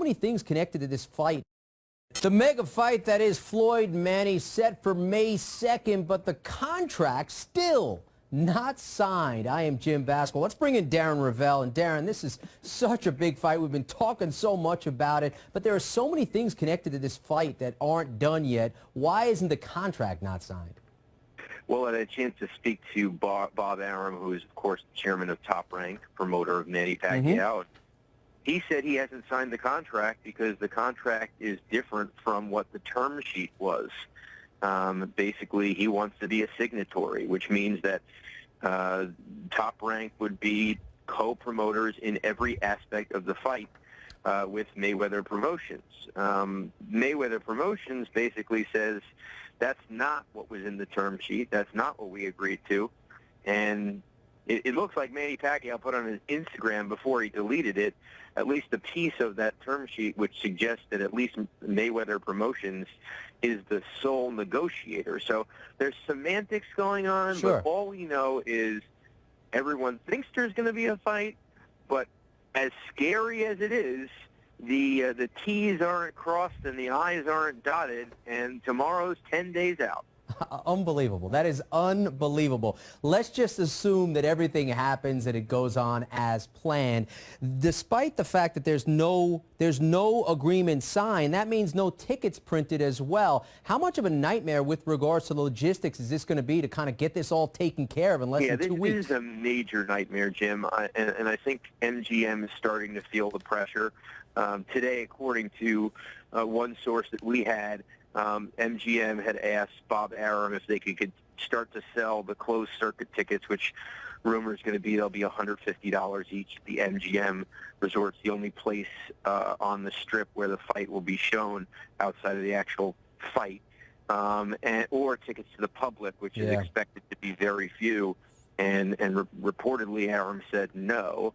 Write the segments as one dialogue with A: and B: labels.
A: many things connected to this fight. The mega fight that is Floyd-Manny set for May 2nd, but the contract still not signed. I am Jim Baskel. Let's bring in Darren Ravel. And Darren, this is such a big fight. We've been talking so much about it, but there are so many things connected to this fight that aren't done yet. Why isn't the contract not signed?
B: Well, I had a chance to speak to Bob Arum, who is, of course, the chairman of Top Rank, promoter of Manny Pacquiao. He said he hasn't signed the contract because the contract is different from what the term sheet was. Basically, he wants to be a signatory, which means that Top Rank would be co-promoters in every aspect of the fight with Mayweather Promotions. Mayweather Promotions basically says that's not what was in the term sheet. That's not what we agreed to. And it looks like Manny Pacquiao put on his Instagram before he deleted it at least a piece of that term sheet which suggests that at least Mayweather Promotions is the sole negotiator. So there's semantics going on,
A: Sure.
B: But all we know is everyone thinks there's going to be a fight, but as scary as it is, the T's aren't crossed and the I's aren't dotted, and tomorrow's 10 days out.
A: Unbelievable. That is unbelievable. Let's just assume that everything happens and it goes on as planned. Despite the fact that there's no agreement signed, that means no tickets printed as well. How much of a nightmare with regards to the logistics is this going to be to kind of get this all taken care of in less than 2 weeks?
B: This is a major nightmare, Jim, and I think MGM is starting to feel the pressure. Today, according to one source that we had, MGM had asked Bob Arum if they could start to sell the closed circuit tickets, which rumor is going to be they'll be $150 each. The MGM Resort's the only place on the Strip where the fight will be shown outside of the actual fight, or tickets to the public, which is expected to be very few. And reportedly, Arum said no.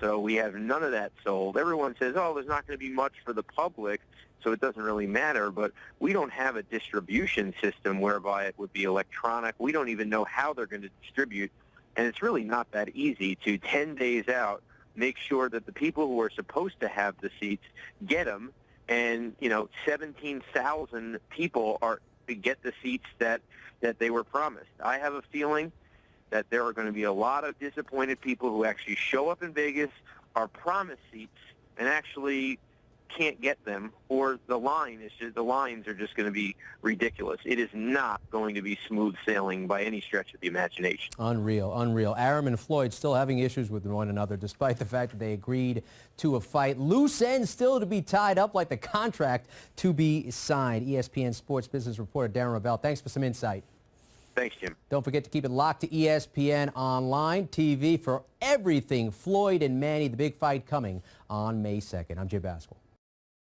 B: So we have none of that sold. Everyone says, oh, there's not going to be much for the public, so it doesn't really matter. But we don't have a distribution system whereby it would be electronic. We don't even know how they're going to distribute. And it's really not that easy to, 10 days out, make sure that the people who are supposed to have the seats get them. And, 17,000 people get the seats that they were promised. I have a feeling that there are going to be a lot of disappointed people who actually show up in Vegas, are promised seats, and actually can't get them, or the lines are just going to be ridiculous. It is not going to be smooth sailing by any stretch of the imagination.
A: Unreal, unreal. Arum and Floyd still having issues with one another, despite the fact that they agreed to a fight. Loose ends still to be tied up, like the contract to be signed. ESPN sports business reporter Darren Ravel, thanks for some insight.
B: Thanks, Jim.
A: Don't forget to keep it locked to ESPN Online TV for everything Floyd and Manny, the big fight coming on May 2nd. I'm Jim Baskel.